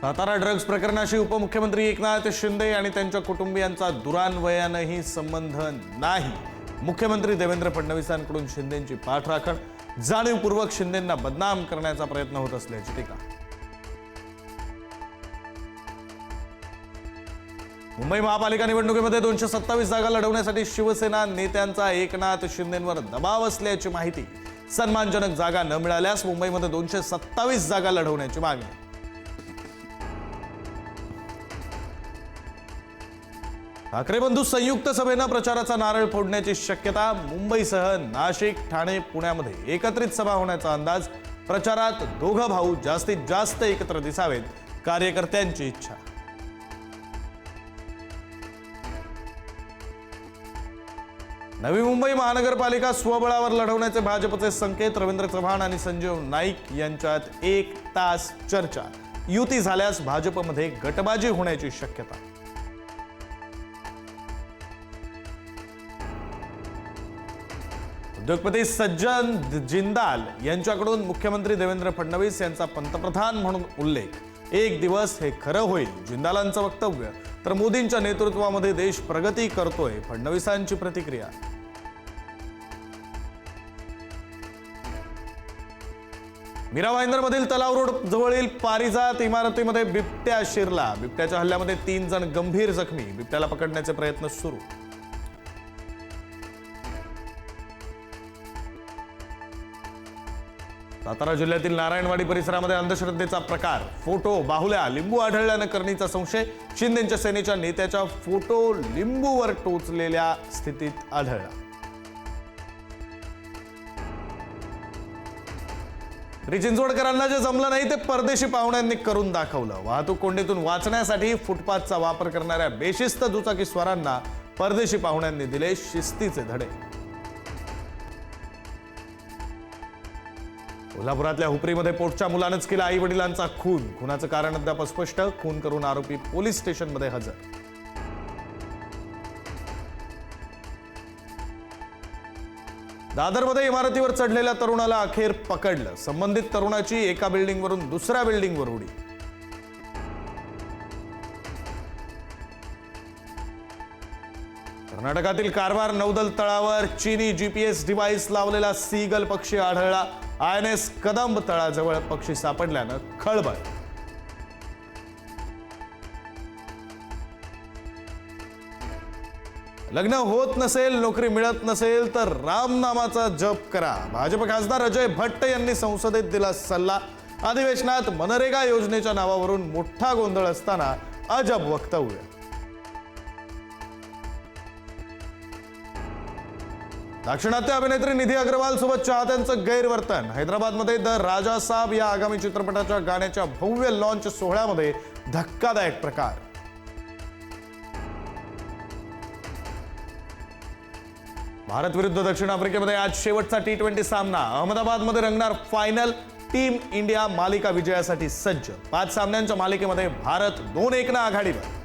Satara drugs प्रकरणाशी उपमुख्यमंत्री एकनाथ शिंदे आणि त्यांच्या कुटुंबियांचा दुरान्वयानेही संबंध नाही। मुख्यमंत्री देवेंद्र फडणवीसांकडून शिंदेंची पाठराखण, जाणीवपूर्वक शिंदेंना बदनाम करण्याचा प्रयत्न होत असल्याची टीका। मुंबई महापालिका निवडणुकीमध्ये 227 जागा लढवण्यासाठी शिवसेना नेत्यांचा एकनाथ शिंदेंवर दबाव असल्याची माहिती। सन्मानजनक जागा न मिळाल्यास मुंबईमध्ये 227 जागा लढवण्याची मागणी। ठाकरे बंधू संयुक्त सभेनं प्रचाराचा नारळ फोडण्याची शक्यता। मुंबईसह नाशिक, ठाणे, पुण्यामध्ये एकत्रित सभा होण्याचा अंदाज। प्रचारात दोघं भाऊ जास्तीत जास्त एकत्र दिसावेत, कार्यकर्त्यांची इच्छा। नवी मुंबई महानगरपालिका स्वबळावर लढवण्याचे भाजपचे संकेत। रवींद्र चव्हाण आणि संजीव नाईक यांच्यात 1 तास चर्चा। युती झाल्यास भाजपमध्ये गटबाजी होण्याची शक्यता। उद्योगपती सज्जन जिंदाल यांच्याकडून मुख्यमंत्री देवेंद्र फडणवीस यांचा पंतप्रधान म्हणून उल्लेख। एक दिवस हे खरं होईल, जिंदालांचं वक्तव्य। तर मोदींच्या नेतृत्वामध्ये देश प्रगती करतोय, फडणवीसांची प्रतिक्रिया। मीरा भाईंदरमधील तलाव रोड जवळील पारिजात इमारतीमध्ये बिबट्या शिरला। बिबट्याच्या हल्ल्यामध्ये 3 जण गंभीर जखमी। बिबट्याला पकडण्याचे प्रयत्न सुरू। सातारा जिल्ह्यातील नारायणवाडी परिसरामध्ये अंधश्रद्धेचा प्रकार। फोटो बाहुल्या लिंबू आढळल्यानं करणीचा संशय। शिंदेच्या सेनेच्या नेत्याचा फोटो लिंबूवर टोचलेल्या स्थितीत आढळला। चिंचवडकरांना जे जमलं नाही ते परदेशी पाहुण्यांनी करून दाखवलं। वाहतूक कोंडीतून वाचण्यासाठी फुटपाथचा वापर करणाऱ्या बेशिस्त दुचाकीस्वारांना परदेशी पाहुण्यांनी दिले शिस्तीचे धडे। कोल्हापुरातल्या हुपरीमध्ये पोटच्या मुलानंच केला आई वडिलांचा खून। खुनाचं कारण अद्याप अस्पष्ट। खून करून आरोपी पोलीस स्टेशनमध्ये हजर। दादरमध्ये इमारतीवर चढलेल्या तरुणाला अखेर पकडलं। संबंधित तरुणाची एका बिल्डिंगवरून दुसऱ्या बिल्डिंगवर उडी। कर्नाटकातील कारवार नौदल तळावर चीनी जीपीएस डिव्हाइस लावलेला सीगल पक्षी आढळला। INS कदंब तळाजवळ पक्षी सापडल्यानं खळबळ। लग्न होत नसेल, नोकरी मिळत नसेल तर रामनामाचा जप करा। भाजप खासदार अजय भट्ट यांनी संसदेत दिला सल्ला। अधिवेशनात मनरेगा योजनेच्या नावावरून मोठा गोंधळ असताना अजब वक्तव्य। दाक्षिणात्य अभिनेत्री निधी अग्रवाल सोबत चाहत्यांचं गैरवर्तन। हैदराबादमध्ये द राजा साहब या आगामी चित्रपटाच्या गाण्याच्या भव्य लॉन्च सोहळ्यामध्ये धक्कादायक प्रकार। भारत विरुद्ध दक्षिण आफ्रिकेमध्ये आज शेवटचा T20 सामना। अहमदाबादमध्ये रंगणार फायनल। टीम इंडिया मालिका विजयासाठी सज्ज। 5 सामन्यांच्या मालिकेमध्ये भारत 2-1 आघाडीवर।